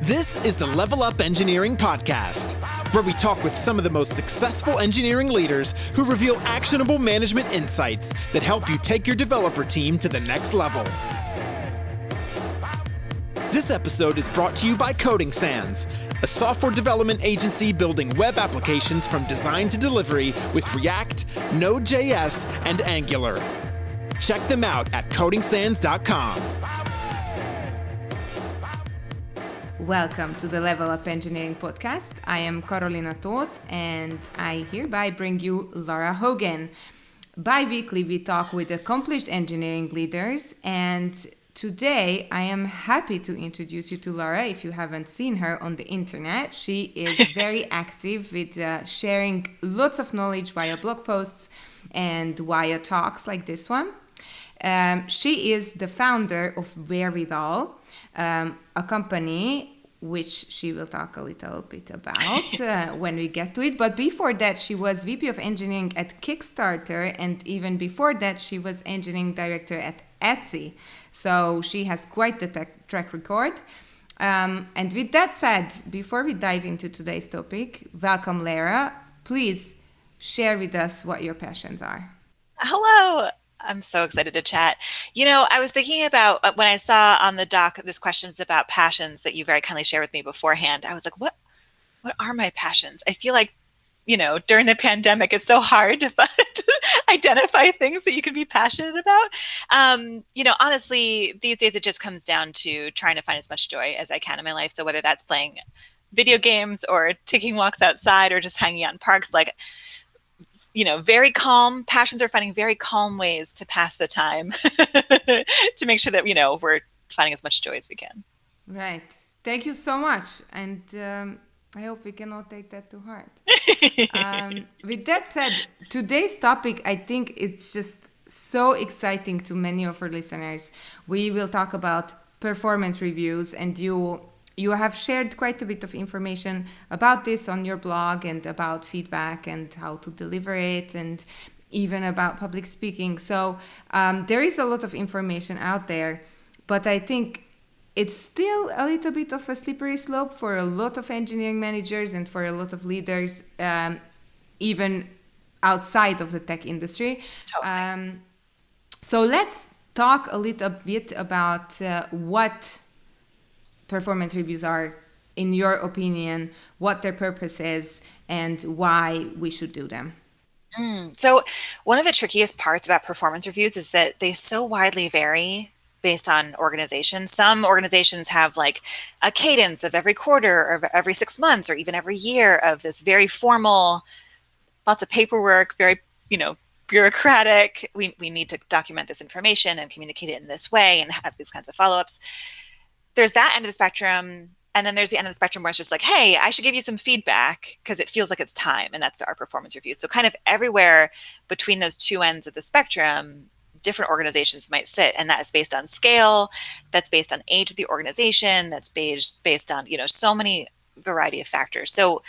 This is the Level Up Engineering Podcast, where we talk with some of the most successful engineering leaders who reveal actionable management insights that help you take your developer team to the next level. This episode is brought to you by Coding Sans, a software development agency building web applications from design to delivery with React, Node.js, and Angular. Check them out at codingsans.com. Welcome to the Level Up Engineering Podcast. I am Carolina Toth, and I hereby bring you Lara Hogan. Bi-weekly, we talk with accomplished engineering leaders, and today I am happy to introduce you to Lara. If you haven't seen her on the internet, she is very active with sharing lots of knowledge via blog posts and via talks like this one. She is the founder of Wherewithall, a company which she will talk a little bit about when we get to it. But before that, she was VP of Engineering at Kickstarter, and even before that, she was Engineering Director at Etsy. So she has quite the track record. And with that said, before we dive into today's topic, welcome, Lara. Please share with us what your passions are. Hello. I'm so excited to chat. You know, I was thinking about when I saw on the doc this questions about passions that you very kindly shared with me beforehand. I was like, what are my passions? I feel like, you know, during the pandemic, it's so hard to identify things that you can be passionate about. You know, honestly, these days it just comes down to trying to find as much joy as I can in my life. So whether that's playing video games or taking walks outside or just hanging out in parks, like, you know, very calm passions are finding very calm ways to pass the time to make sure that, you know, we're finding as much joy as we can. Right. Thank you so much. And I hope we can all take that to heart. With that said, today's topic, I think it's just so exciting to many of our listeners. We will talk about performance reviews, and you have shared quite a bit of information about this on your blog and about feedback and how to deliver it and even about public speaking. So there is a lot of information out there, but I think it's still a little bit of a slippery slope for a lot of engineering managers and for a lot of leaders, even outside of the tech industry. Totally. So let's talk a little bit about what performance reviews are, in your opinion, what their purpose is, and why we should do them. So one of the trickiest parts about performance reviews is that they so widely vary based on organization. Some organizations have like a cadence of every quarter or every 6 months or even every year of this very formal, lots of paperwork, very, you know, bureaucratic. We need to document this information and communicate it in this way and have these kinds of follow-ups. There's that end of the spectrum. And then there's the end of the spectrum where it's just like, hey, I should give you some feedback because it feels like it's time. And that's our performance review. So kind of everywhere between those two ends of the spectrum, different organizations might sit. And that is based on scale. That's based on age of the organization. That's based on, you know, so many variety of factors. So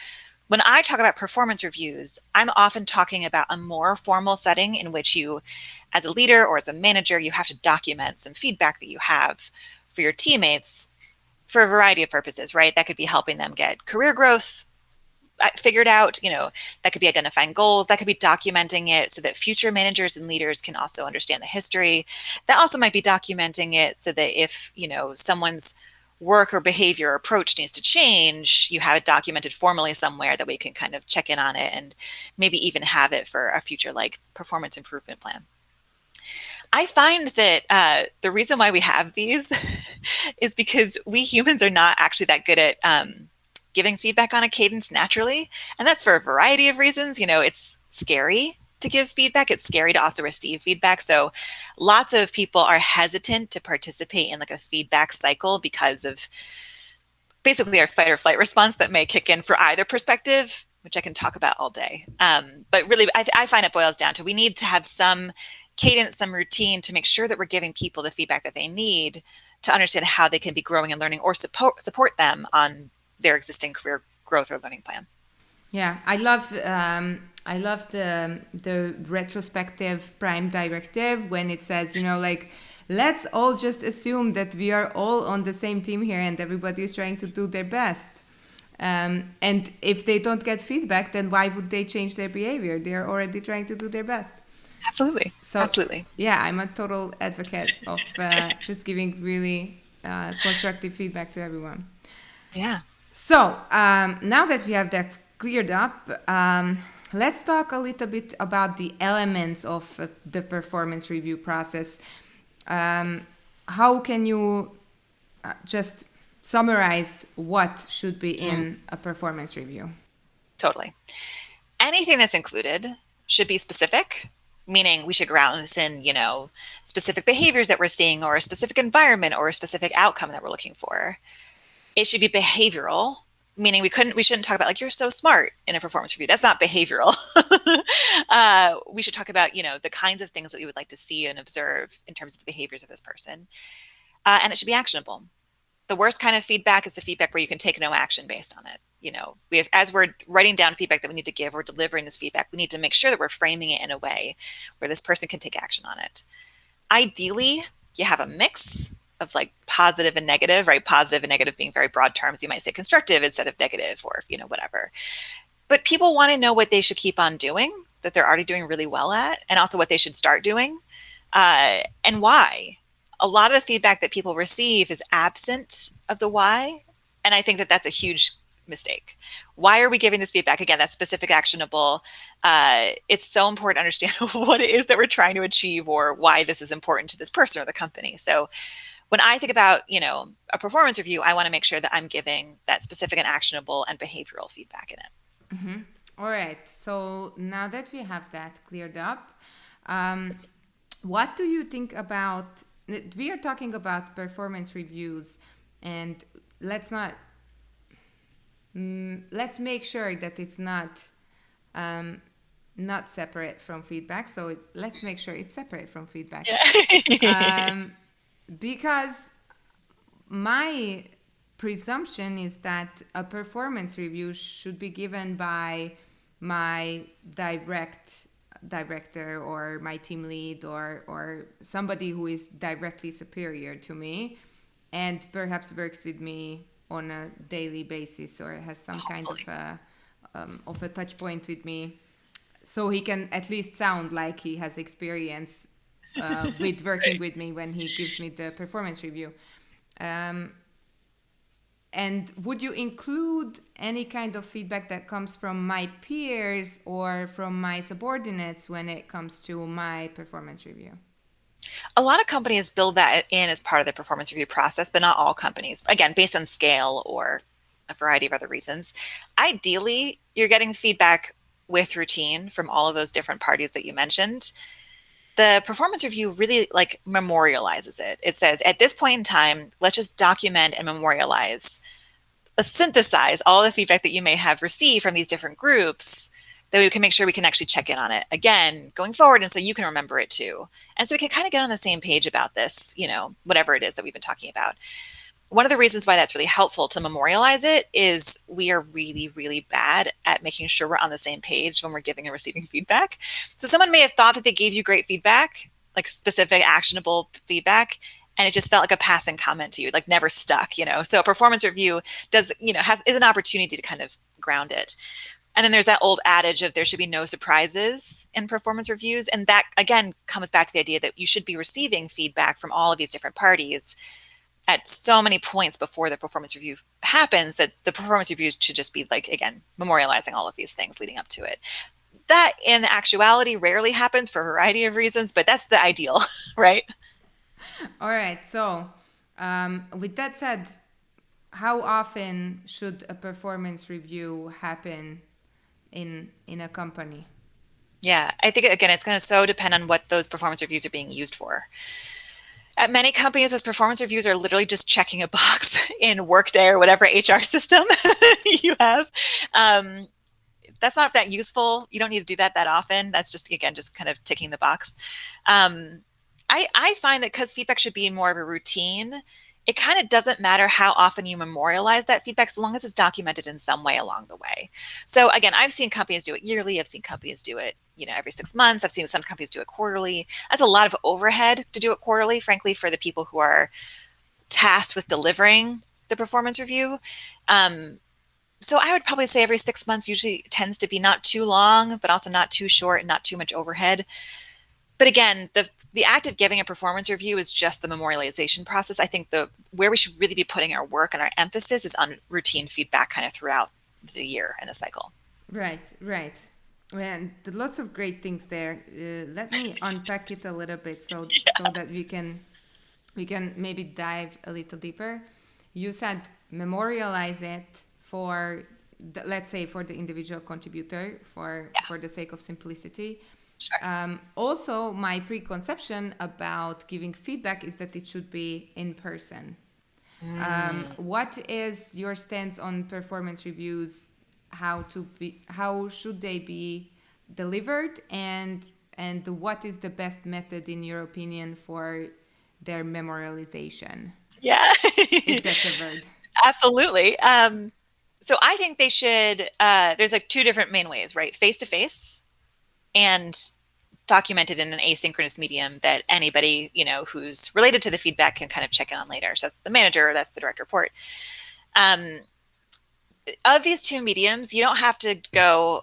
when I talk about performance reviews, I'm often talking about a more formal setting in which you, as a leader or as a manager, you have to document some feedback that you have for your teammates for a variety of purposes, right? That could be helping them get career growth figured out, you know, that could be identifying goals, that could be documenting it so that future managers and leaders can also understand the history. That also might be documenting it so that if, you know, someone's work or behavior or approach needs to change, you have it documented formally somewhere that we can kind of check in on it and maybe even have it for a future like performance improvement plan. I find that the reason why we have these is because we humans are not actually that good at giving feedback on a cadence naturally. And that's for a variety of reasons. You know, it's scary to give feedback. It's scary to also receive feedback. So lots of people are hesitant to participate in like a feedback cycle because of basically our fight or flight response that may kick in for either perspective, which I can talk about all day. But really, I find it boils down to we need to have some cadence, some routine to make sure that we're giving people the feedback that they need to understand how they can be growing and learning or support them on their existing career growth or learning plan. Yeah, I love the retrospective prime directive when it says, you know, like let's all just assume that we are all on the same team here and everybody is trying to do their best. And if they don't get feedback, then why would they change their behavior? They're already trying to do their best. Absolutely. So, absolutely. Yeah, I'm a total advocate of just giving really constructive feedback to everyone. Yeah. So now that we have that cleared up, let's talk a little bit about the elements of the performance review process. How can you just summarize what should be in a performance review? Totally. Anything that's included should be specific, meaning we should ground this in, specific behaviors that we're seeing or a specific environment or a specific outcome that we're looking for. It should be behavioral, meaning we shouldn't talk about like, you're so smart in a performance review. That's not behavioral. We should talk about, the kinds of things that we would like to see and observe in terms of the behaviors of this person. And it should be actionable. The worst kind of feedback is the feedback where you can take no action based on it. As we're writing down feedback that we need to give or delivering this feedback, we need to make sure that we're framing it in a way where this person can take action on it. Ideally, you have a mix of like positive and negative, right? Positive and negative being very broad terms. You might say constructive instead of negative or, whatever. But people want to know what they should keep on doing, that they're already doing really well at, and also what they should start doing, and why. A lot of the feedback that people receive is absent of the why. And I think that that's a huge mistake. Why are we giving this feedback? Again, that's specific, actionable. It's so important to understand what it is that we're trying to achieve or why this is important to this person or the company. So when I think about, a performance review, I want to make sure that I'm giving that specific and actionable and behavioral feedback in it. Mm-hmm. All right. So now that we have that cleared up, what do you think about, we are talking about performance reviews, and let's make sure that it's not separate from feedback. So let's make sure it's separate from feedback. Yeah. Because my presumption is that a performance review should be given by my director or my team lead or somebody who is directly superior to me and perhaps works with me on a daily basis or has some kind of a touch point with me, so he can at least sound like he has experience with working with me when he gives me the performance review. And would you include any kind of feedback that comes from my peers or from my subordinates when it comes to my performance review? A lot of companies build that in as part of the performance review process, but not all companies. Again, based on scale or a variety of other reasons. Ideally, you're getting feedback with routine from all of those different parties that you mentioned. The performance review really memorializes it. It says, at this point in time, let's just document and memorialize, synthesize all the feedback that you may have received from these different groups, that we can make sure we can actually check in on it again going forward, and so you can remember it too. And so we can kind of get on the same page about this, whatever it is that we've been talking about. One of the reasons why that's really helpful to memorialize it is we are really, really bad at making sure we're on the same page when we're giving and receiving feedback. So someone may have thought that they gave you great feedback, like specific, actionable feedback, and it just felt like a passing comment to you, like never stuck, So a performance review is an opportunity to kind of ground it. And then there's that old adage of there should be no surprises in performance reviews. And that, again, comes back to the idea that you should be receiving feedback from all of these different parties at so many points before the performance review happens, that the performance reviews should just be memorializing all of these things leading up to it. That in actuality rarely happens for a variety of reasons, but that's the ideal, right? All right. So with that said, how often should a performance review happen in a company? Yeah, I think, again, it's going to so depend on what those performance reviews are being used for. At many companies, those performance reviews are literally just checking a box in Workday or whatever HR system you have. That's not that useful. You don't need to do that often. That's just kind of ticking the box. I find that because feedback should be more of a routine, it kind of doesn't matter how often you memorialize that feedback, so long as it's documented in some way along the way. So again, I've seen companies do it yearly. I've seen companies do it, every 6 months. I've seen some companies do it quarterly. That's a lot of overhead to do it quarterly, frankly, for the people who are tasked with delivering the performance review. So I would probably say every 6 months usually tends to be not too long, but also not too short and not too much overhead. But again, the act of giving a performance review is just the memorialization process. I think where we should really be putting our work and our emphasis is on routine feedback kind of throughout the year and a cycle. Right. And lots of great things there. Let me unpack it a little bit so that we can maybe dive a little deeper. You said memorialize it for let's say for the individual contributor for the sake of simplicity. Sure. Also, my preconception about giving feedback is that it should be in person. What is your stance on performance reviews? How should they be delivered, and what is the best method in your opinion for their memorialization? Yeah. If that's a word. Absolutely. So I think they should, there's like two different main ways, right? Face-to-face and documented in an asynchronous medium that anybody, who's related to the feedback can kind of check in on later. So that's the manager, or that's the direct report. Of these two mediums, you don't have to do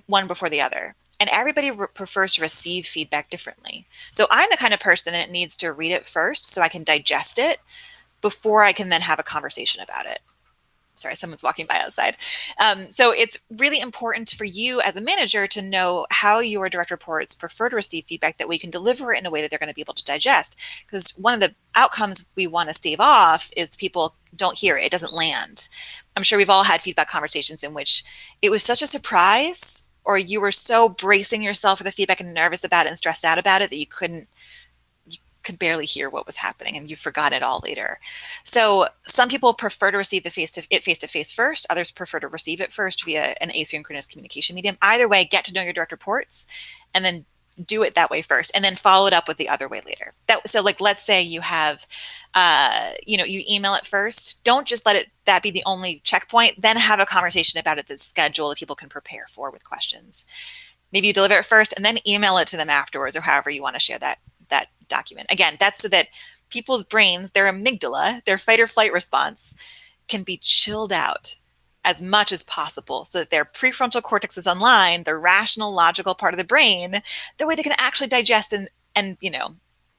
one before the other. And everybody prefers to receive feedback differently. So I'm the kind of person that needs to read it first so I can digest it before I can then have a conversation about it. Sorry, someone's walking by outside. So it's really important for you as a manager to know how your direct reports prefer to receive feedback, that we can deliver it in a way that they're going to be able to digest. Because one of the outcomes we want to stave off is people don't hear it, it doesn't land. I'm sure we've all had feedback conversations in which it was such a surprise, or you were so bracing yourself for the feedback and nervous about it and stressed out about it that you could barely hear what was happening and you forgot it all later. So some people prefer to receive the face-to-face first. Others prefer to receive it first via an asynchronous communication medium. Either way, get to know your direct reports and then do it that way first, and then follow it up with the other way later. So like, let's say you have, you email it first. Don't just let that be the only checkpoint. Then have a conversation about it, the schedule that people can prepare for with questions. Maybe you deliver it first and then email it to them afterwards, or however you want to share that document. Again, that's so that people's brains, their amygdala, their fight or flight response, can be chilled out as much as possible, so that their prefrontal cortex is online, the rational, logical part of the brain, the way they can actually digest and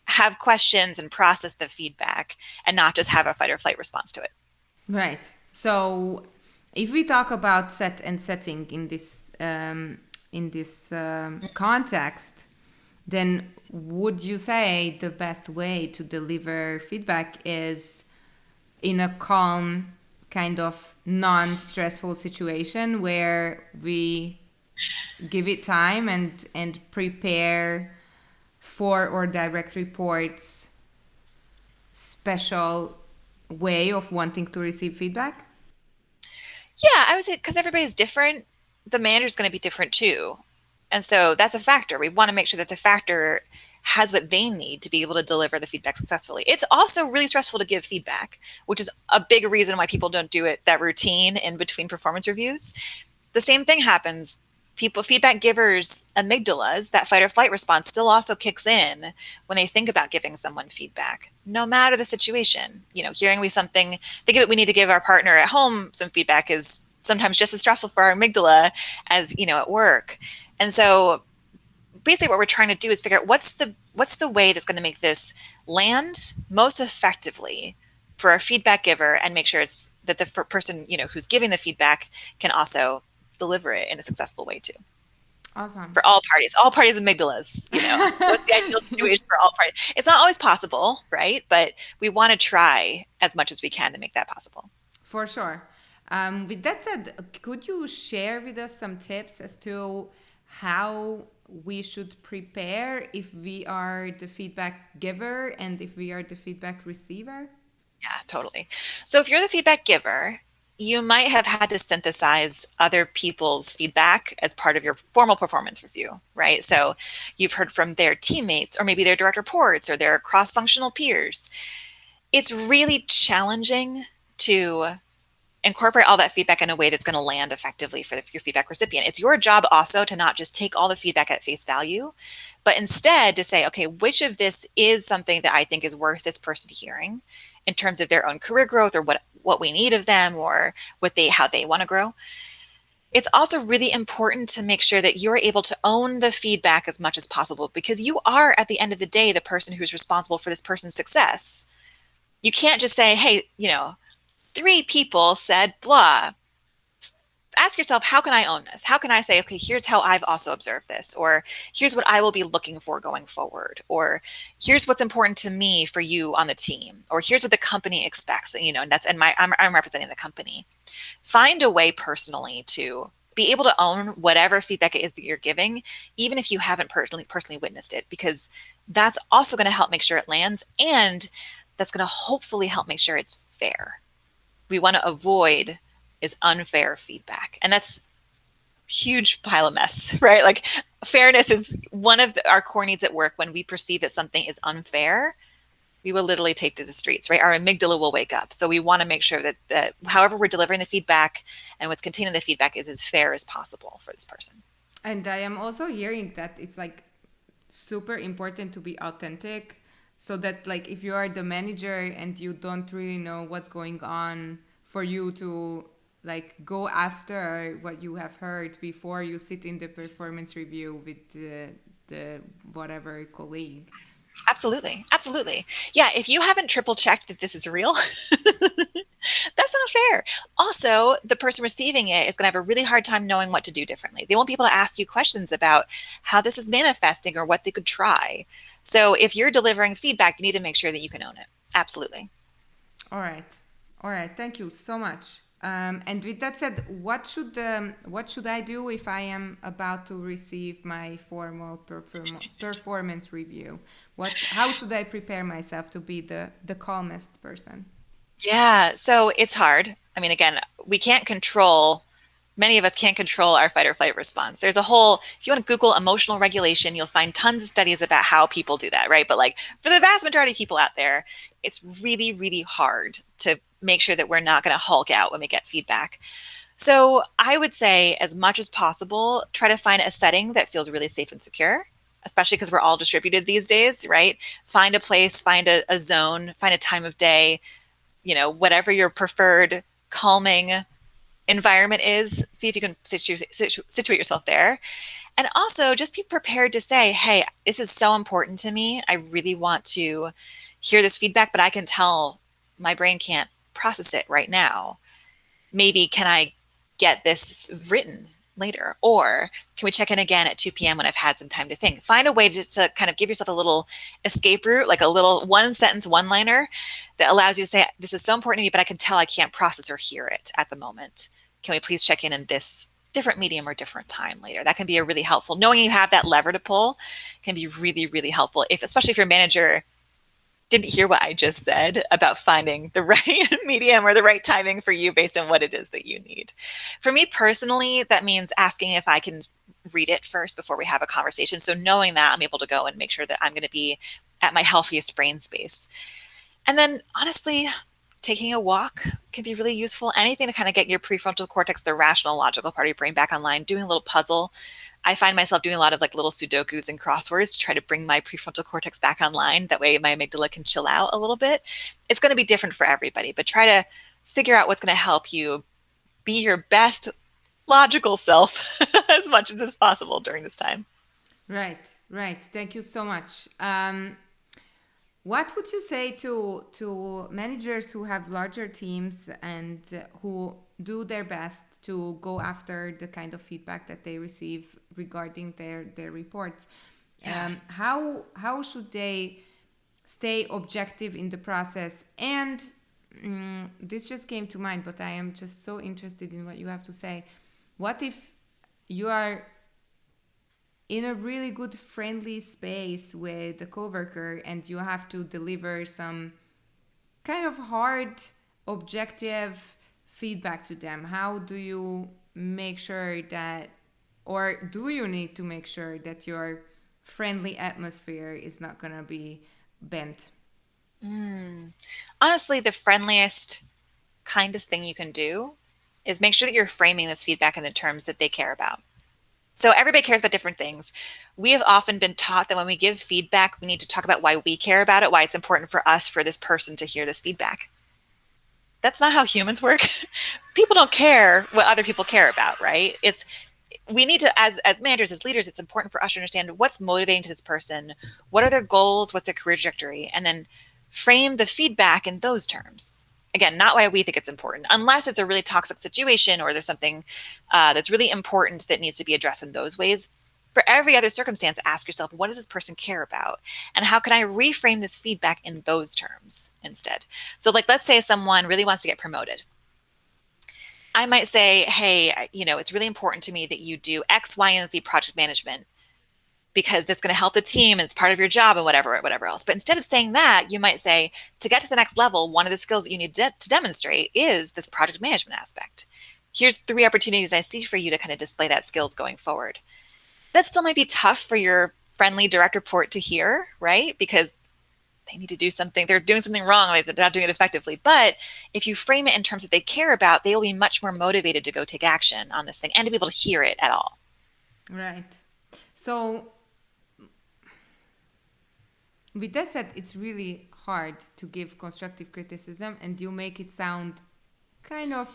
have questions and process the feedback, and not just have a fight or flight response to it. Right. So if we talk about set and setting in this context, then would you say the best way to deliver feedback is in a calm, kind of non-stressful situation where we give it time and prepare for our direct reports special way of wanting to receive feedback? Yeah, I would say, because everybody's different, the manager's going to be different too. And so that's a factor. We want to make sure that the factor has what they need to be able to deliver the feedback successfully. It's also really stressful to give feedback, which is a big reason why people don't do it, that routine in between performance reviews. The same thing happens. Feedback givers' amygdalas, that fight or flight response, still also kicks in when they think about giving someone feedback, no matter the situation. Hearing something, we need to give our partner at home some feedback is sometimes just as stressful for our amygdala as, at work. And so basically what we're trying to do is figure out what's the way that's going to make this land most effectively for our feedback giver, and make sure it's that the person, who's giving the feedback can also deliver it in a successful way too. Awesome. For all parties amygdalas, what's the ideal situation for all parties? It's not always possible, right? But we want to try as much as we can to make that possible. For sure. With that said, could you share with us some tips as to how we should prepare if we are the feedback giver and if we are the feedback receiver? Yeah, totally. So if you're the feedback giver, you might have had to synthesize other people's feedback as part of your formal performance review, right? So you've heard from their teammates, or maybe their direct reports, or their cross-functional peers. It's really challenging to incorporate all that feedback in a way that's going to land effectively for your feedback recipient. It's your job also to not just take all the feedback at face value, but instead to say, okay, which of this is something that I think is worth this person hearing in terms of their own career growth, or what we need of them, or how they want to grow. It's also really important to make sure that you're able to own the feedback as much as possible, because you are, at the end of the day, the person who's responsible for this person's success. You can't just say, hey, 3 people said blah. Ask yourself, how can I own this? How can I say, okay, here's how I've also observed this, or here's what I will be looking for going forward, or here's what's important to me for you on the team, or here's what the company expects, and I'm representing the company. Find a way personally to be able to own whatever feedback it is that you're giving, even if you haven't personally witnessed it, because that's also going to help make sure it lands, and that's going to hopefully help make sure it's fair. We want to avoid is unfair feedback. And that's a huge pile of mess, right? Like, fairness is one of our core needs at work. When we perceive that something is unfair, we will literally take to the streets, right? Our amygdala will wake up. So we want to make sure that however we're delivering the feedback and what's contained in the feedback is as fair as possible for this person. And I am also hearing that it's like super important to be authentic, so that like if you are the manager and you don't really know what's going on, for you to like go after what you have heard before you sit in the performance review with the whatever colleague. Absolutely. Absolutely. Yeah. If you haven't triple checked that this is real, that's not fair. Also, the person receiving it is going to have a really hard time knowing what to do differently. They won't be able to ask you questions about how this is manifesting or what they could try. So if you're delivering feedback, you need to make sure that you can own it. Absolutely. All right. All right. Thank you so much. And with that said, what should I do if I am about to receive my formal performance review? How should I prepare myself to be the calmest person? Yeah. So it's hard. I mean, again, many of us can't control our fight or flight response. If you want to Google emotional regulation, you'll find tons of studies about how people do that, right? But like, for the vast majority of people out there, it's really, really hard to make sure that we're not going to Hulk out when we get feedback. So I would say, as much as possible, try to find a setting that feels really safe and secure, especially because we're all distributed these days, right? Find a place, find a zone, find a time of day, whatever your preferred calming environment is. See if you can situate yourself there. And also just be prepared to say, hey, this is so important to me. I really want to hear this feedback, but I can tell my brain can't process it right now. Maybe can I get this written later? Or can we check in again at 2 p.m. when I've had some time to think? Find a way to kind of give yourself a little escape route, like a little one-sentence one-liner that allows you to say, this is so important to me, but I can tell I can't process or hear it at the moment. Can we please check in this different medium or different time later? That can be a really helpful. Knowing you have that lever to pull can be really, really helpful, especially if your manager didn't hear what I just said about finding the right medium or the right timing for you based on what it is that you need. For me personally, that means asking if I can read it first before we have a conversation. So knowing that, I'm able to go and make sure that I'm going to be at my healthiest brain space. And then honestly, taking a walk can be really useful. Anything to kind of get your prefrontal cortex, the rational, logical part of your brain, back online. Doing a little puzzle. I find myself doing a lot of like little Sudokus and crosswords to try to bring my prefrontal cortex back online. That way my amygdala can chill out a little bit. It's going to be different for everybody, but try to figure out what's going to help you be your best logical self as much as is possible during this time. Right. Thank you so much. What would you say to managers who have larger teams and who do their best to go after the kind of feedback that they receive regarding their reports? Yeah. How should they stay objective in the process? And this just came to mind, but I am just so interested in what you have to say. What if you are in a really good friendly space with a coworker and you have to deliver some kind of hard objective feedback to them? How do you make sure that, or do you need to make sure that your friendly atmosphere is not going to be bent? Honestly, the friendliest, kindest thing you can do is make sure that you're framing this feedback in the terms that they care about. So everybody cares about different things. We have often been taught that when we give feedback, we need to talk about why we care about it, why it's important for us, for this person to hear this feedback. That's not how humans work. People don't care what other people care about, right? We need to, as managers, as leaders, it's important for us to understand what's motivating to this person, what are their goals, what's their career trajectory, and then frame the feedback in those terms. Again, not why we think it's important, unless it's a really toxic situation or there's something that's really important that needs to be addressed in those ways. For every other circumstance, ask yourself, what does this person care about? And how can I reframe this feedback in those terms instead? So, like, let's say someone really wants to get promoted. I might say, hey, it's really important to me that you do X, Y, and Z project management because that's going to help the team and it's part of your job and whatever else. But instead of saying that, you might say, to get to the next level, one of the skills that you need to demonstrate is this project management aspect. Here's 3 opportunities I see for you to kind of display that skills going forward. That still might be tough for your friendly direct report to hear, right? Because they need to do something. They're doing something wrong. They're not doing it effectively. But if you frame it in terms that they care about, they will be much more motivated to go take action on this thing and to be able to hear it at all. Right. So with that said, it's really hard to give constructive criticism, and you make it sound kind of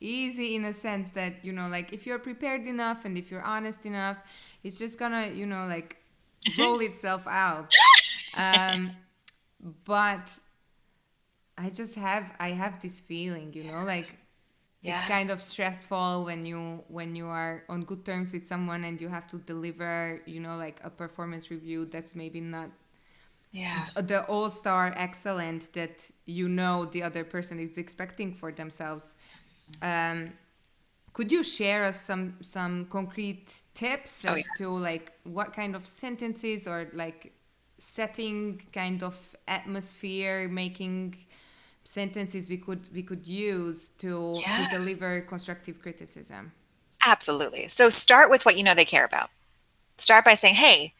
easy in a sense that, like, if you're prepared enough and if you're honest enough, it's just gonna, like, roll itself out. But I have this feeling, like, it's kind of stressful when you are on good terms with someone and you have to deliver, like, a performance review that's maybe not the all-star excellent that the other person is expecting for themselves. Could you share us some concrete tips as to, like, what kind of sentences or, like, setting kind of atmosphere making sentences we could use to deliver constructive criticism? Absolutely. So start with what they care about. Start by saying, hey,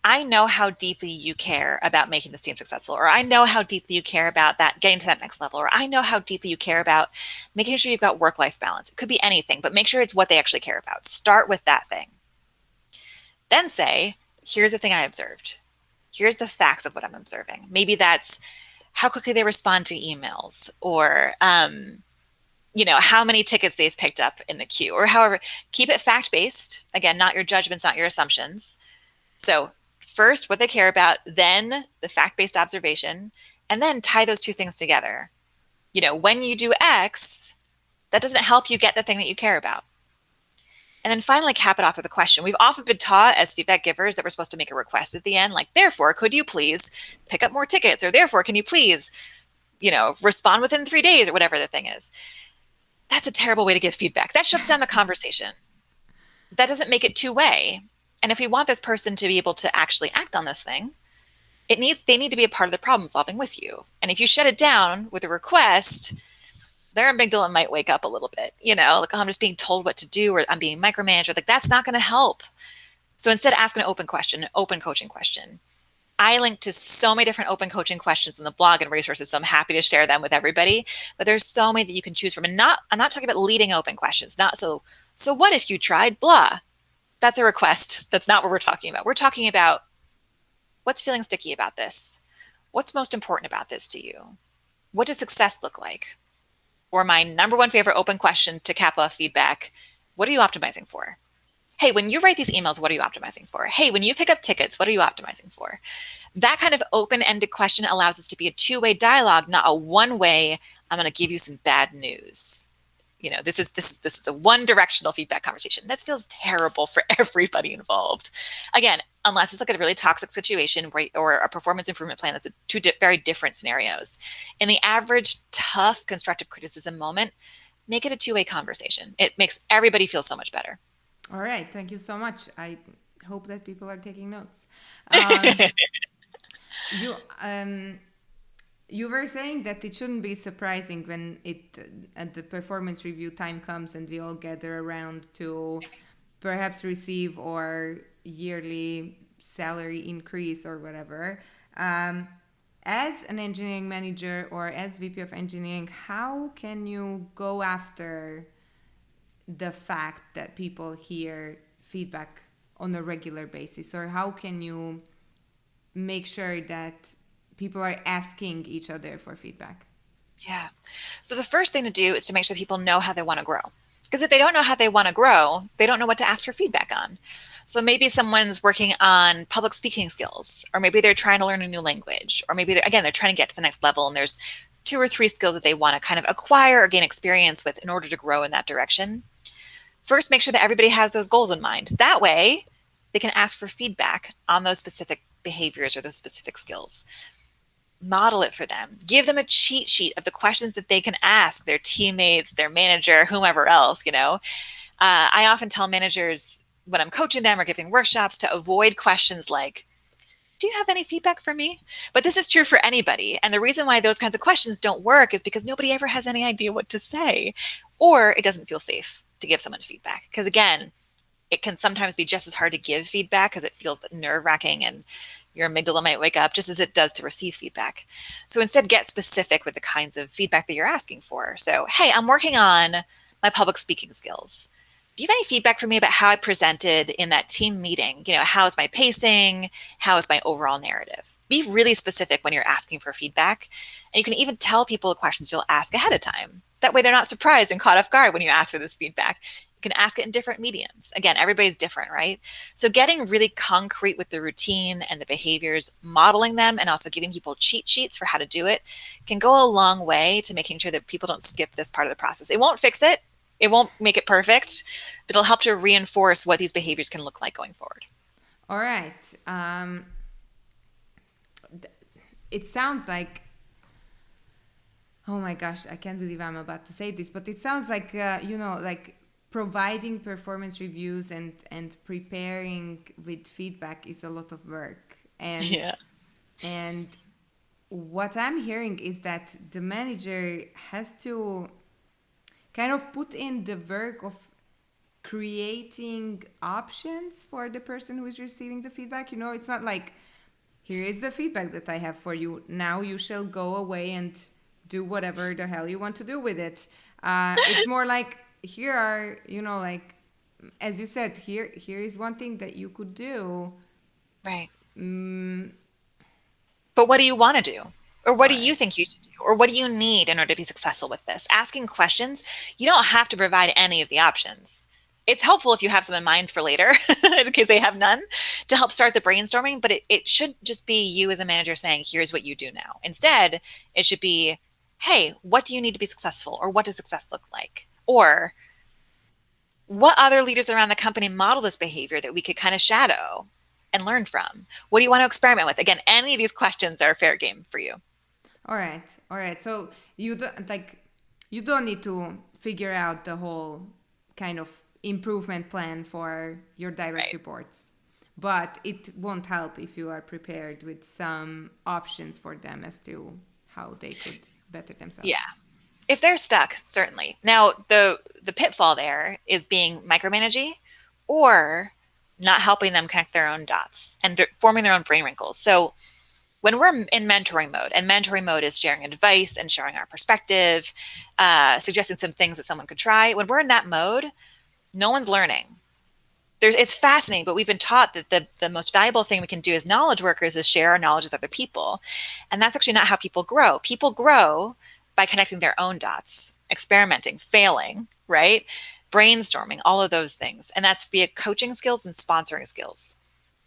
I know how deeply you care about making this team successful, or I know how deeply you care about that getting to that next level, or I know how deeply you care about making sure you've got work-life balance. It could be anything, but make sure it's what they actually care about. Start with that thing. Then say, here's the thing I observed. Here's the facts of what I'm observing. Maybe that's how quickly they respond to emails, or how many tickets they've picked up in the queue, or however. Keep it fact-based. Again, not your judgments, not your assumptions. So first, what they care about, then the fact-based observation, and then tie those 2 things together. When you do X, that doesn't help you get the thing that you care about. And then finally, cap it off with a question. We've often been taught as feedback givers that we're supposed to make a request at the end, like, therefore, could you please pick up more tickets? Or therefore, can you please, respond within 3 days, or whatever the thing is. That's a terrible way to give feedback. That shuts down the conversation. That doesn't make it two-way. And if we want this person to be able to actually act on this thing, they need to be a part of the problem solving with you. And if you shut it down with a request, their amygdala might wake up a little bit, like, oh, I'm just being told what to do, or I'm being micromanaged. Like, that's not going to help. So instead, ask an open question, an open coaching question. I link to so many different open coaching questions in the blog and resources, so I'm happy to share them with everybody. But there's so many that you can choose from. And I'm not talking about leading open questions. Not so what if you tried blah? That's a request. That's not what we're talking about. We're talking about, what's feeling sticky about this? What's most important about this to you? What does success look like? Or my number one favorite open question to cap off feedback, what are you optimizing for? Hey, when you write these emails, what are you optimizing for? Hey, when you pick up tickets, what are you optimizing for? That kind of open-ended question allows us to be a 2-way dialogue, not a one-way, I'm going to give you some bad news. This is a one-directional feedback conversation. That feels terrible for everybody involved. Again, unless it's like a really toxic situation or a performance improvement plan, that's 2 very different scenarios. In the average tough constructive criticism moment, make it a 2-way conversation. It makes everybody feel so much better. All right. Thank you so much. I hope that people are taking notes. You were saying that it shouldn't be surprising when the performance review time comes and we all gather around to perhaps receive our yearly salary increase or whatever. as an engineering manager or as VP of engineering, how can you go after the fact that people hear feedback on a regular basis? Or how can you make sure that people are asking each other for feedback? Yeah. So the first thing to do is to make sure people know how they want to grow. Because if they don't know how they want to grow, they don't know what to ask for feedback on. So maybe someone's working on public speaking skills, or maybe they're trying to learn a new language, or maybe they're trying to get to the next level and there's 2 or 3 skills that they want to kind of acquire or gain experience with in order to grow in that direction. First, make sure that everybody has those goals in mind. That way, they can ask for feedback on those specific behaviors or those specific skills. Model it for them. Give them a cheat sheet of the questions that they can ask their teammates, their manager, whomever else, I often tell managers when I'm coaching them or giving workshops to avoid questions like, do you have any feedback for me? But this is true for anybody. And the reason why those kinds of questions don't work is because nobody ever has any idea what to say, or it doesn't feel safe to give someone feedback. Because again, it can sometimes be just as hard to give feedback because it feels nerve-wracking and your amygdala might wake up just as it does to receive feedback. So instead, get specific with the kinds of feedback that you're asking for. So, hey, I'm working on my public speaking skills. Do you have any feedback for me about how I presented in that team meeting? How's my pacing? How is my overall narrative? Be really specific when you're asking for feedback. And you can even tell people the questions you'll ask ahead of time. That way they're not surprised and caught off guard when you ask for this feedback. You can ask it in different mediums. Again, everybody's different, right? So getting really concrete with the routine and the behaviors, modeling them, and also giving people cheat sheets for how to do it can go a long way to making sure that people don't skip this part of the process. It won't fix it. It won't make it perfect, but it'll help to reinforce what these behaviors can look like going forward. All right. It sounds like, oh my gosh, I can't believe I'm about to say this, but it sounds like, like providing performance reviews and preparing with feedback is a lot of work. And what I'm hearing is that the manager has to kind of put in the work of creating options for the person who is receiving the feedback. It's not like, here is the feedback that I have for you. Now you shall go away and do whatever the hell you want to do with it. It's more like, here are, like, as you said, here is one thing that you could do. Right. But what do you want to do? Or what do you think you should do? Or what do you need in order to be successful with this? Asking questions, you don't have to provide any of the options. It's helpful if you have some in mind for later, in case they have none, to help start the brainstorming. But it should just be you as a manager saying, here's what you do now. Instead, it should be, hey, what do you need to be successful? Or what does success look like? Or what other leaders around the company model this behavior that we could kind of shadow and learn from? What do you want to experiment with? Again, any of these questions are fair game for you. All right. So you don't need to figure out the whole kind of improvement plan for your direct reports, but it won't help if you are prepared with some options for them as to how they could better themselves. Yeah. If they're stuck, certainly. Now, the pitfall there is being micromanaging or not helping them connect their own dots and forming their own brain wrinkles. So when we're in mentoring mode, and mentoring mode is sharing advice and sharing our perspective, suggesting some things that someone could try. When we're in that mode, no one's learning. It's fascinating, but we've been taught that the most valuable thing we can do as knowledge workers is share our knowledge with other people. And that's actually not how people grow. People grow by connecting their own dots, experimenting, failing, right? Brainstorming, all of those things. And that's via coaching skills and sponsoring skills.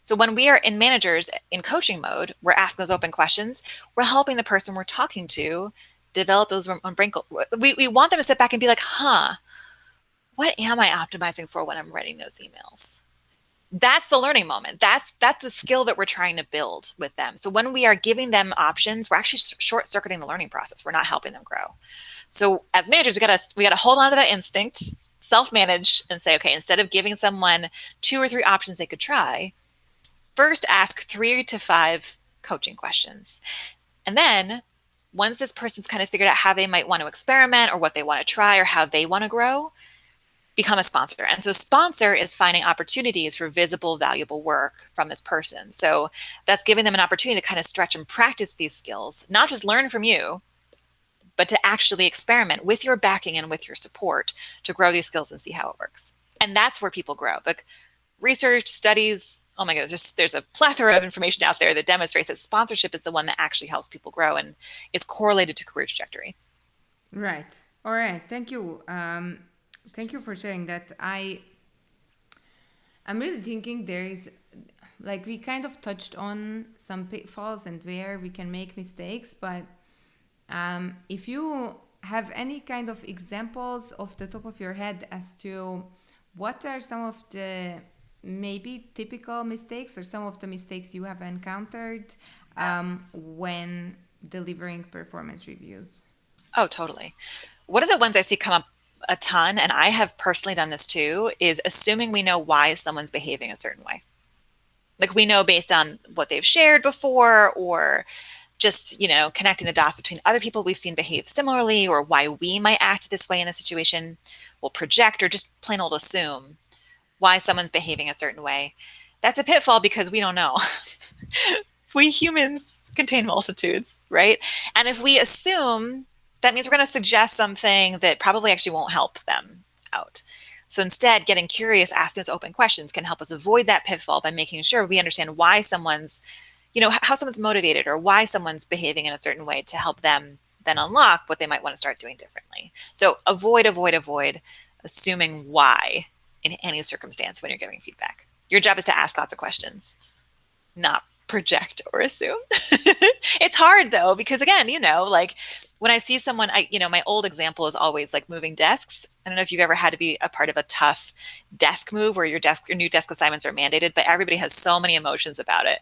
So when we are in managers in coaching mode, we're asking those open questions. We're helping the person we're talking to develop those own wrinkles. We want them to sit back and be like, what am I optimizing for when I'm writing those emails? That's the learning moment. That's the skill that we're trying to build with them. So when we are giving them options, we're actually short-circuiting the learning process. We're not helping them grow. So as managers, we gotta hold on to that instinct, self-manage, and say, okay, instead of giving someone 2 or 3 options they could try, first ask 3 to 5 coaching questions. And then once this person's kind of figured out how they might want to experiment or what they want to try or how they want to grow, become a sponsor. And so a sponsor is finding opportunities for visible, valuable work from this person. So that's giving them an opportunity to kind of stretch and practice these skills, not just learn from you, but to actually experiment with your backing and with your support to grow these skills and see how it works. And that's where people grow. Like research, studies, oh my goodness, there's a plethora of information out there that demonstrates that sponsorship is the one that actually helps people grow and is correlated to career trajectory. Right. All right. Thank you. Thank you for sharing that. I'm really thinking there is, like, we kind of touched on some pitfalls and where we can make mistakes, but if you have any kind of examples off the top of your head as to what are some of the maybe typical mistakes or some of the mistakes you have encountered when delivering performance reviews? Oh, totally. One of the ones I see come up a ton, and I have personally done this too, is assuming we know why someone's behaving a certain way. Like we know based on what they've shared before, or just, connecting the dots between other people we've seen behave similarly, or why we might act this way in a situation. We'll project or just plain old assume why someone's behaving a certain way. That's a pitfall because we don't know. We humans contain multitudes, right? And if we assume, that means we're going to suggest something that probably actually won't help them out. So instead, getting curious, asking those open questions can help us avoid that pitfall by making sure we understand why someone's, how someone's motivated or why someone's behaving in a certain way to help them then unlock what they might want to start doing differently. So avoid assuming why in any circumstance when you're giving feedback. Your job is to ask lots of questions, not project or assume. It's hard though, because again, like when I see someone, my old example is always like moving desks. I don't know if you've ever had to be a part of a tough desk move where your new desk assignments are mandated, but everybody has so many emotions about it.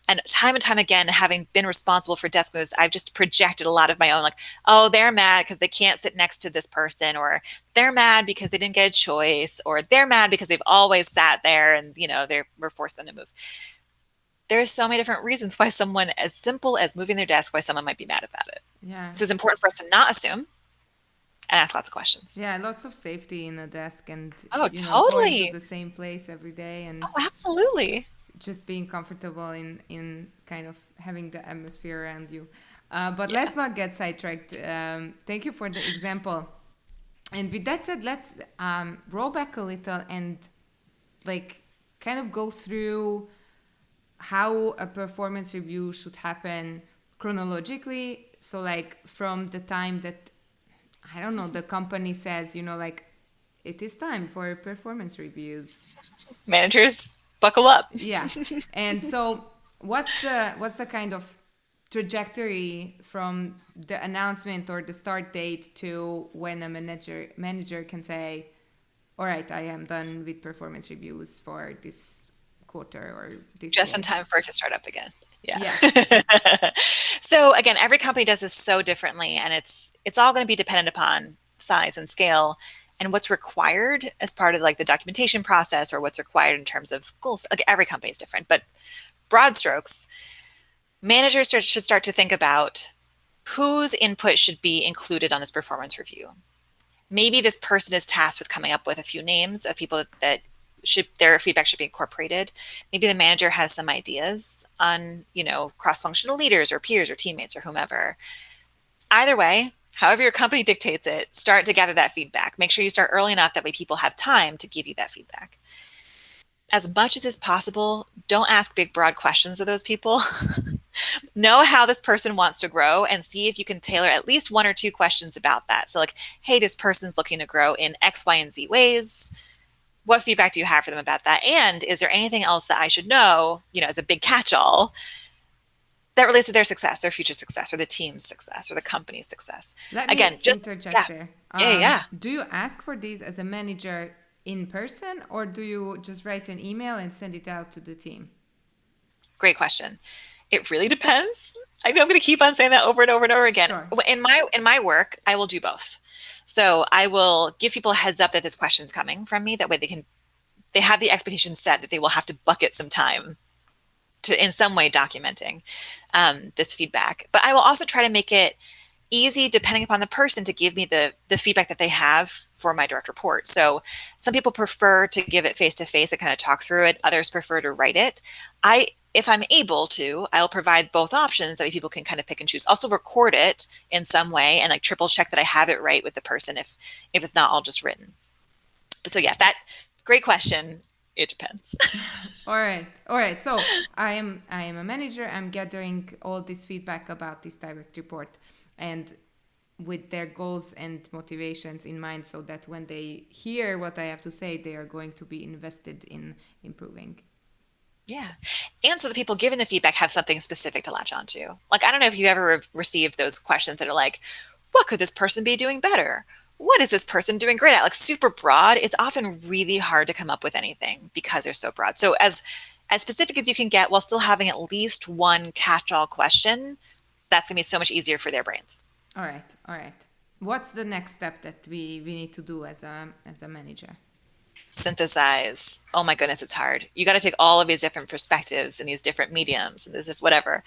And time again, having been responsible for desk moves, I've just projected a lot of my own, like, oh, they're mad because they can't sit next to this person, or they're mad because they didn't get a choice, or they're mad because they've always sat there and, we're forced them to move. There's so many different reasons why someone as simple as moving their desk, why someone might be mad about it. Yeah. So it's important for us to not assume and ask lots of questions. Yeah, lots of safety in a desk and totally going to the same place every day, and absolutely. Just being comfortable in kind of having the atmosphere around you. But let's not get sidetracked. Thank you for the example. And with that said, let's roll back a little and like kind of go through how a performance review should happen chronologically. So like from the time that, I don't know, the company says, like, it is time for performance reviews. Managers, buckle up. Yeah. And so what's the kind of trajectory from the announcement or the start date to when a manager can say, all right, I am done with performance reviews for this quarter or this just year. in time for it to start up again. Yeah. So again, every company does this so differently, and it's all going to be dependent upon size and scale and what's required as part of like the documentation process, or what's required in terms of goals. Like every company is different, but broad strokes, managers should start to think about whose input should be included on this performance review. Maybe this person is tasked with coming up with a few names of people that their feedback should be incorporated. Maybe the manager has some ideas on, cross-functional leaders or peers or teammates or whomever. Either way, however your company dictates it, start to gather that feedback. Make sure you start early enough that way people have time to give you that feedback. As much as is possible, don't ask big, broad questions of those people. Know how this person wants to grow and see if you can tailor at least one or two questions about that. So like, hey, this person's looking to grow in X, Y, and Z ways. What feedback do you have for them about that? And is there anything else that I should know, as a big catch-all that relates to their success, their future success, or the team's success, or the company's success? Let me interject there. Yeah. Do you ask for these as a manager in person, or do you just write an email and send it out to the team? Great question. It really depends. I know I'm going to keep on saying that over and over and over again. Sure. In my work, I will do both. So I will give people a heads up that this question is coming from me. That way they have the expectation set that they will have to bucket some time to in some way documenting this feedback. But I will also try to make it easy, depending upon the person, to give me the feedback that they have for my direct report. So some people prefer to give it face-to-face and kind of talk through it. Others prefer to write it. If I'm able to, I'll provide both options that way people can kind of pick and choose. Also record it in some way and like triple check that I have it right with the person if it's not all just written. But so yeah, that great question. It depends. All right. So I am a manager. I'm gathering all this feedback about this direct report, and with their goals and motivations in mind, so that when they hear what I have to say, they are going to be invested in improving. Yeah. And so the people giving the feedback have something specific to latch onto. Like, I don't know if you ever received those questions that are like, what could this person be doing better? What is this person doing great at? Like super broad. It's often really hard to come up with anything because they're so broad. So as specific as you can get while still having at least one catch-all question, that's going to be so much easier for their brains. All right. What's the next step that we need to do as a manager? Synthesize. Oh my goodness, it's hard. You got to take all of these different perspectives and these different mediums and this whatever,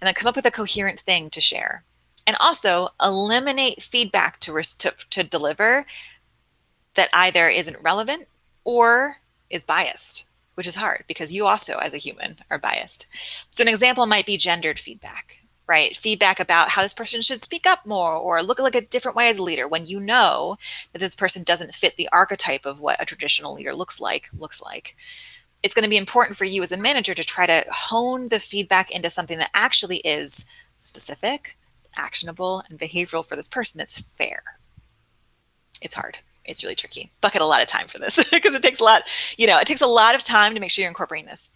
and then come up with a coherent thing to share. And also eliminate feedback to deliver that either isn't relevant or is biased, which is hard because you also, as a human, are biased. So an example might be gendered feedback, right? Feedback about how this person should speak up more or look like a different way as a leader when you know that this person doesn't fit the archetype of what a traditional leader looks like. It's going to be important for you as a manager to try to hone the feedback into something that actually is specific, actionable, and behavioral for this person that's fair. It's hard. It's really tricky. Bucket a lot of time for this because it takes a lot, it takes a lot of time to make sure you're incorporating this.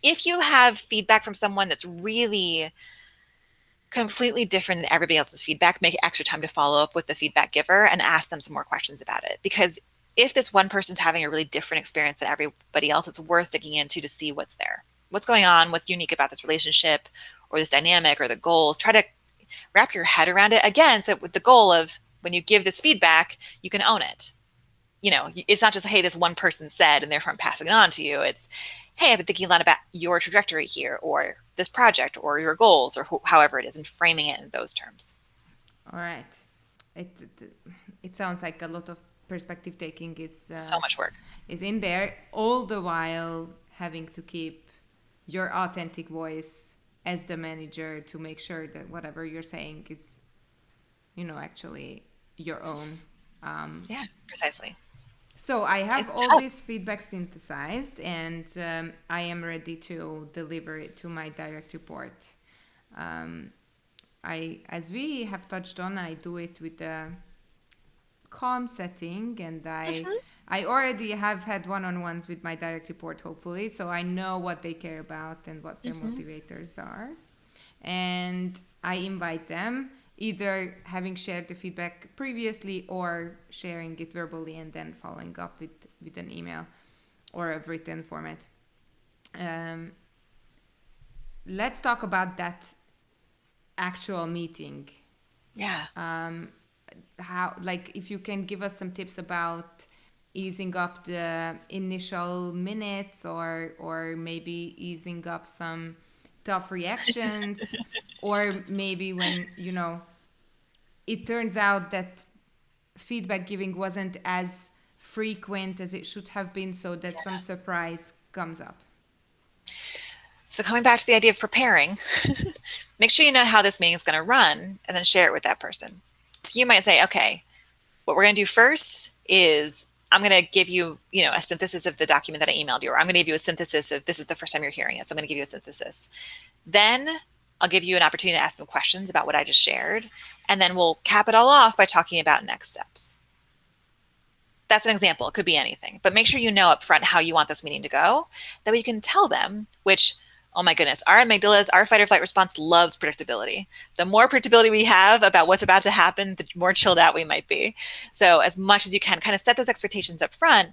If you have feedback from someone that's really completely different than everybody else's feedback, make extra time to follow up with the feedback giver and ask them some more questions about it. Because if this one person's having a really different experience than everybody else, it's worth digging into to see what's there. What's going on, what's unique about this relationship or this dynamic or the goals. Try to wrap your head around it. Again, so with the goal of when you give this feedback, you can own it. It's not just, hey, this one person said, and therefore I'm passing it on to you. It's, hey, I've been thinking a lot about your trajectory here, or this project, or your goals, or however it is, and framing it in those terms. All right. It sounds like a lot of perspective taking is so much work is in there, all the while having to keep your authentic voice as the manager to make sure that whatever you're saying is, actually your own. Yeah, precisely. So I have all this feedback synthesized, and I am ready to deliver it to my direct report. As we have touched on, I do it with a calm setting, and I already have had one-on-ones with my direct report, hopefully, so I know what they care about and what their motivators are. And I invite them, either having shared the feedback previously or sharing it verbally and then following up with an email or a written format. Let's talk about that actual meeting. Yeah. How, if you can give us some tips about easing up the initial minutes or maybe easing up some tough reactions or maybe when it turns out that feedback giving wasn't as frequent as it should have been, so that some surprise comes up. So coming back to the idea of preparing, make sure you know how this meeting is going to run and then share it with that person. So you might say, okay, what we're going to do first is I'm going to give you, a synthesis of the document that I emailed you, or I'm going to give you a synthesis of this is the first time you're hearing it. So I'm going to give you a synthesis. Then I'll give you an opportunity to ask some questions about what I just shared. And then we'll cap it all off by talking about next steps. That's an example. It could be anything. But make sure you know up front how you want this meeting to go. That way you can tell them, which, oh my goodness, our amygdalas, our fight or flight response loves predictability. The more predictability we have about what's about to happen, the more chilled out we might be. So as much as you can, kind of set those expectations up front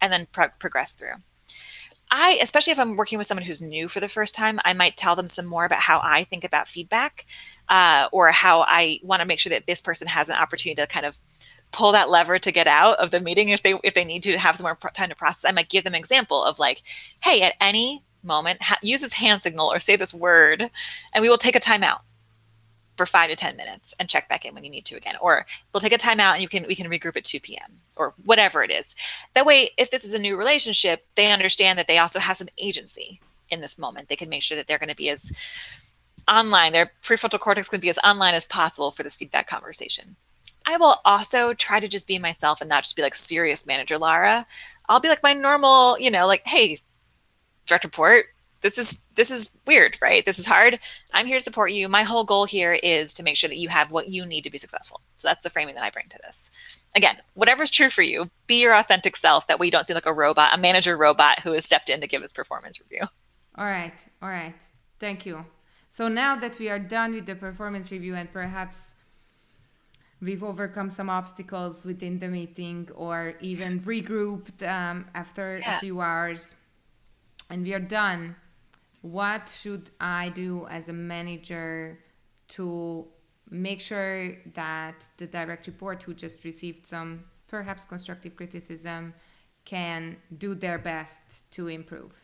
and then progress through. Especially if I'm working with someone who's new for the first time, I might tell them some more about how I think about feedback, or how I want to make sure that this person has an opportunity to kind of pull that lever to get out of the meeting if they need to have some more time to process. I might give them an example of like, hey, at any moment, use this hand signal or say this word, and we will take a time out. for 5 to 10 minutes and check back in when you need to again. Or we'll take a time out and we can regroup at 2 p.m. or whatever it is. That way, if this is a new relationship, they understand that they also have some agency in this moment. They can make sure that they're going to be as online, their prefrontal cortex can be as online as possible for this feedback conversation. I will also try to just be myself and not just be like serious manager Lara. I'll be like my normal, like, hey, direct report, this is weird, right? This is hard. I'm here to support you. My whole goal here is to make sure that you have what you need to be successful. So that's the framing that I bring to this. Again, whatever's true for you, be your authentic self. That way you don't seem like a robot, a manager robot who has stepped in to give his performance review. All right. Thank you. So now that we are done with the performance review and perhaps we've overcome some obstacles within the meeting or even regrouped after a few hours and we are done, what should I do as a manager to make sure that the direct report who just received some perhaps constructive criticism can do their best to improve?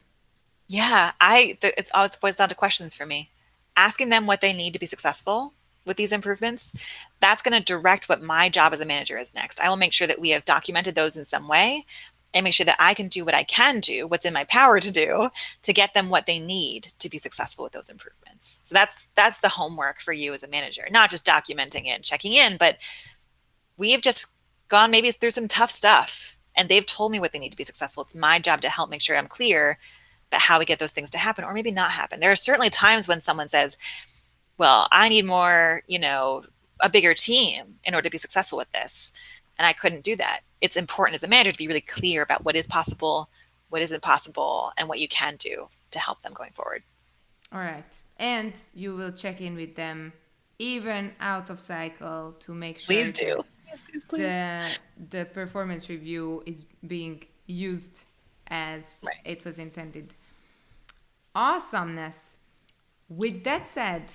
Yeah, it's always boils down to questions for me. Asking them what they need to be successful with these improvements, that's going to direct what my job as a manager is next. I will make sure that we have documented those in some way and make sure that I can do what I can do, what's in my power to do, to get them what they need to be successful with those improvements. So that's the homework for you as a manager, not just documenting it and checking in, but we have just gone maybe through some tough stuff and they've told me what they need to be successful. It's my job to help make sure I'm clear about how we get those things to happen or maybe not happen. There are certainly times when someone says, well, I need more, a bigger team in order to be successful with this. And I couldn't do that. It's important as a manager to be really clear about what is possible, what isn't possible, and what you can do to help them going forward. All right. And you will check in with them even out of cycle to make sure please do. Yes, please. The performance review is being used as it was intended. Awesomeness. With that said,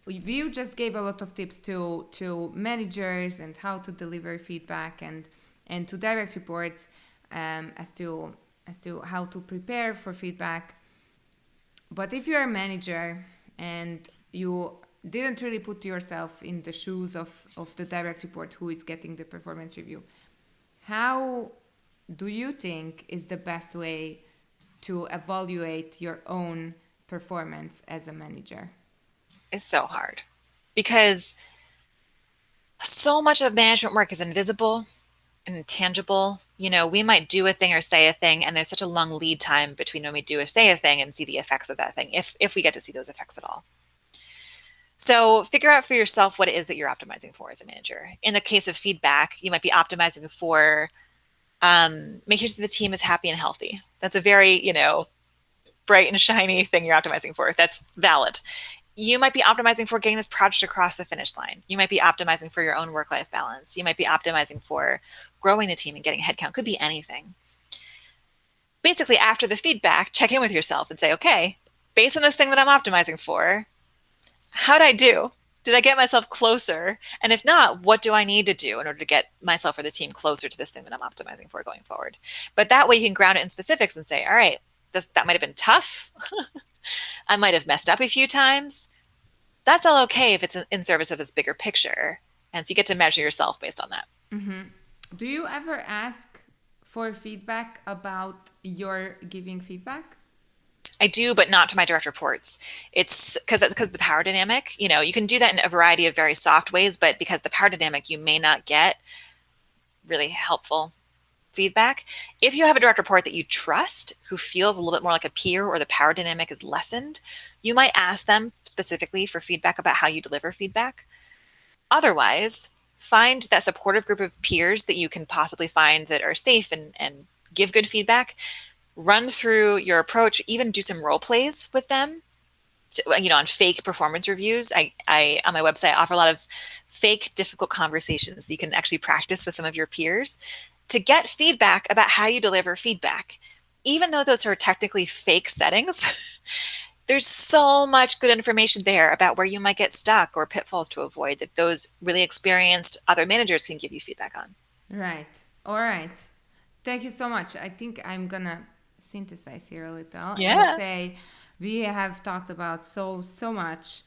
you just gave a lot of tips to managers and how to deliver feedback and to direct reports as to how to prepare for feedback. But if you're a manager and you didn't really put yourself in the shoes of the direct report who is getting the performance review, how do you think is the best way to evaluate your own performance as a manager? It's so hard because so much of management work is invisible and intangible. We might do a thing or say a thing, and there's such a long lead time between when we do or say a thing and see the effects of that thing, if we get to see those effects at all. So figure out for yourself what it is that you're optimizing for as a manager. In the case of feedback, you might be optimizing for making sure the team is happy and healthy. That's a very, bright and shiny thing you're optimizing for. That's valid. You might be optimizing for getting this project across the finish line. You might be optimizing for your own work-life balance. You might be optimizing for growing the team and getting headcount. Could be anything. Basically, after the feedback, check in with yourself and say, okay, based on this thing that I'm optimizing for, how'd I do? Did I get myself closer? And if not, what do I need to do in order to get myself or the team closer to this thing that I'm optimizing for going forward? But that way you can ground it in specifics and say, all right, that might have been tough. I might have messed up a few times. That's all okay if it's in service of this bigger picture. And so you get to measure yourself based on that. Mm-hmm. Do you ever ask for feedback about your giving feedback? I do, but not to my direct reports. It's because of the power dynamic. You can do that in a variety of very soft ways, but because the power dynamic, you may not get really helpful feedback. If you have a direct report that you trust, who feels a little bit more like a peer or the power dynamic is lessened, you might ask them specifically for feedback about how you deliver feedback. Otherwise, find that supportive group of peers that you can possibly find that are safe and give good feedback. Run through your approach, even do some role plays with them, on fake performance reviews. I on my website offer a lot of fake difficult conversations that you can actually practice with some of your peers to get feedback about how you deliver feedback. Even though those are technically fake settings, there's so much good information there about where you might get stuck or pitfalls to avoid that those really experienced other managers can give you feedback on. Right. All right. Thank you so much. I think I'm going to synthesize here a little and say we have talked about so much.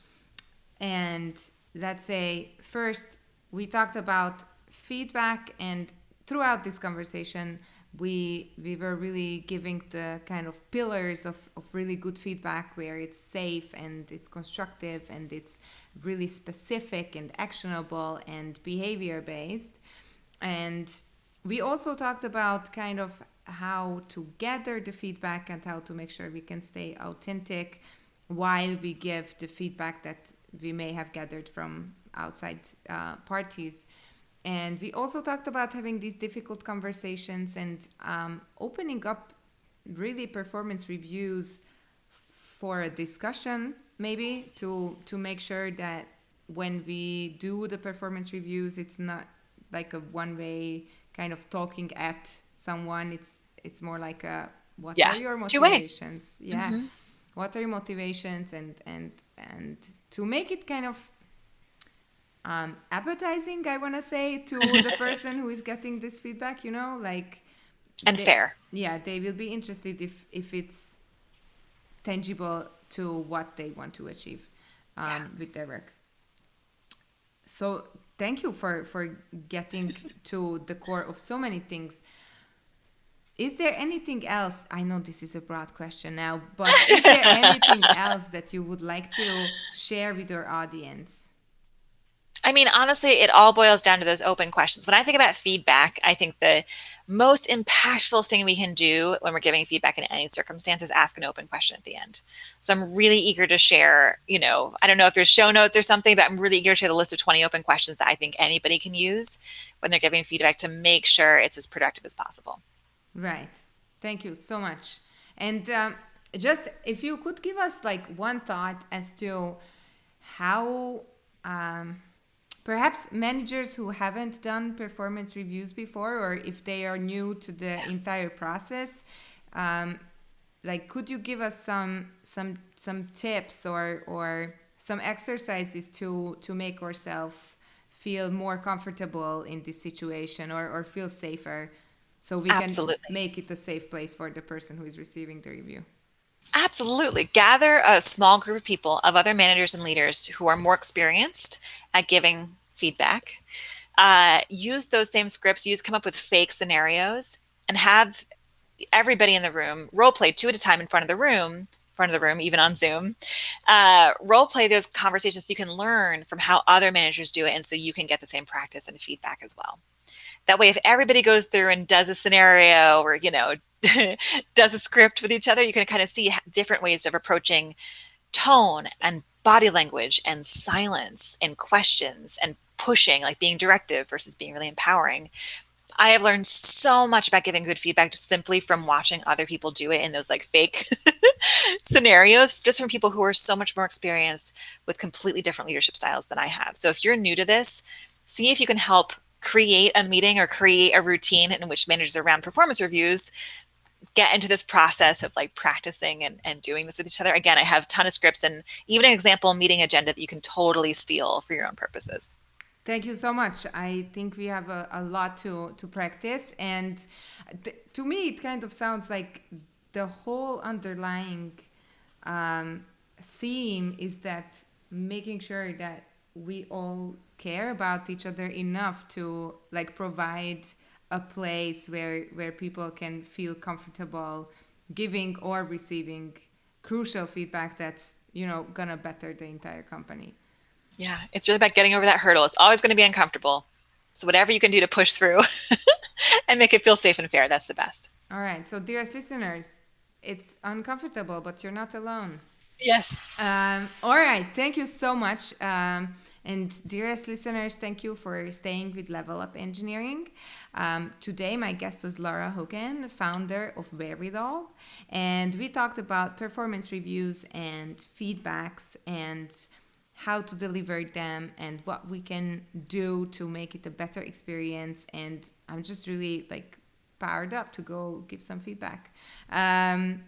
And let's say first we talked about feedback, and throughout this conversation we were really giving the kind of pillars of really good feedback, where it's safe and it's constructive and it's really specific and actionable and behavior based. And we also talked about kind of how to gather the feedback and how to make sure we can stay authentic while we give the feedback that we may have gathered from outside parties. And we also talked about having these difficult conversations and opening up really performance reviews for a discussion, maybe to make sure that when we do the performance reviews, it's not like a one-way kind of talking at someone. It's more like a, what are your motivations? Yeah. Mm-hmm. What are your motivations, and to make it kind of appetizing, I want to say, to the person who is getting this feedback, like, and fair. Yeah, they will be interested if it's tangible to what they want to achieve with their work. So thank you for getting to the core of so many things. Is there anything else? I know this is a broad question now, but is there anything else that you would like to share with your audience? I mean, honestly, it all boils down to those open questions. When I think about feedback, I think the most impactful thing we can do when we're giving feedback in any circumstance is ask an open question at the end. So I'm really eager to share, I don't know if there's show notes or something, but I'm really eager to share the list of 20 open questions that I think anybody can use when they're giving feedback to make sure it's as productive as possible. Right. Thank you so much. And just if you could give us like one thought as to how perhaps managers who haven't done performance reviews before, or if they are new to the entire process, like, could you give us some tips or some exercises to make ourselves feel more comfortable in this situation, or feel safer, so we Absolutely. can make it a safe place for the person who is receiving the review? Absolutely. Gather a small group of people, of other managers and leaders who are more experienced at giving feedback. Use those same scripts. Come up with fake scenarios and have everybody in the room role play 2 at a time in front of the room, even on Zoom. Role play those conversations so you can learn from how other managers do it, and so you can get the same practice and feedback as well. That way, if everybody goes through and does a scenario or, does a script with each other, you can kind of see different ways of approaching tone and body language and silence and questions and pushing, like being directive versus being really empowering. I have learned so much about giving good feedback just simply from watching other people do it in those like fake scenarios, just from people who are so much more experienced with completely different leadership styles than I have. So if you're new to this, see if you can help create a meeting or create a routine in which managers around performance reviews get into this process of like practicing and doing this with each other. Again, I have a ton of scripts and even an example meeting agenda that you can totally steal for your own purposes. Thank you so much. I think we have a lot to practice. And to me, it kind of sounds like the whole underlying theme is that making sure that we all care about each other enough to like provide a place where people can feel comfortable giving or receiving crucial feedback that's, gonna better the entire company. Yeah, it's really about getting over that hurdle. It's always going to be uncomfortable. So whatever you can do to push through and make it feel safe and fair, that's the best. All right. So dearest listeners, it's uncomfortable, but you're not alone. Yes. All right. Thank you so much. And dearest listeners, thank you for staying with Level Up Engineering. Today, my guest was Lara Hogan, founder of Wherewithall. And we talked about performance reviews and feedbacks and how to deliver them and what we can do to make it a better experience. And I'm just really like powered up to go give some feedback. And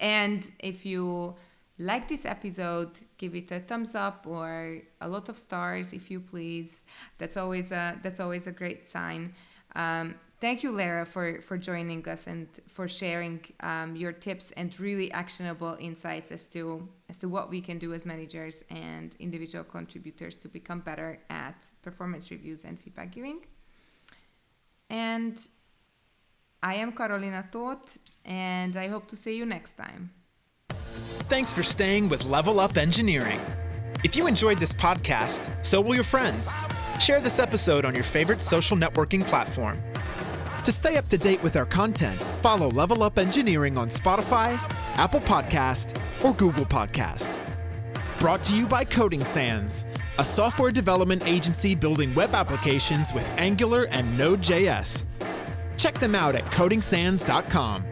if you like this episode, give it a thumbs up or a lot of stars if you please. That's always a great sign. Thank you, Lara, for joining us and for sharing your tips and really actionable insights as to what we can do as managers and individual contributors to become better at performance reviews and feedback giving. And I am Carolina Tóth, and I hope to see you next time. Thanks for staying with Level Up Engineering. If you enjoyed this podcast, so will your friends. Share this episode on your favorite social networking platform. To stay up to date with our content, follow Level Up Engineering on Spotify, Apple Podcast, or Google Podcast. Brought to you by Coding Sans, a software development agency building web applications with Angular and Node.js. Check them out at codingsans.com.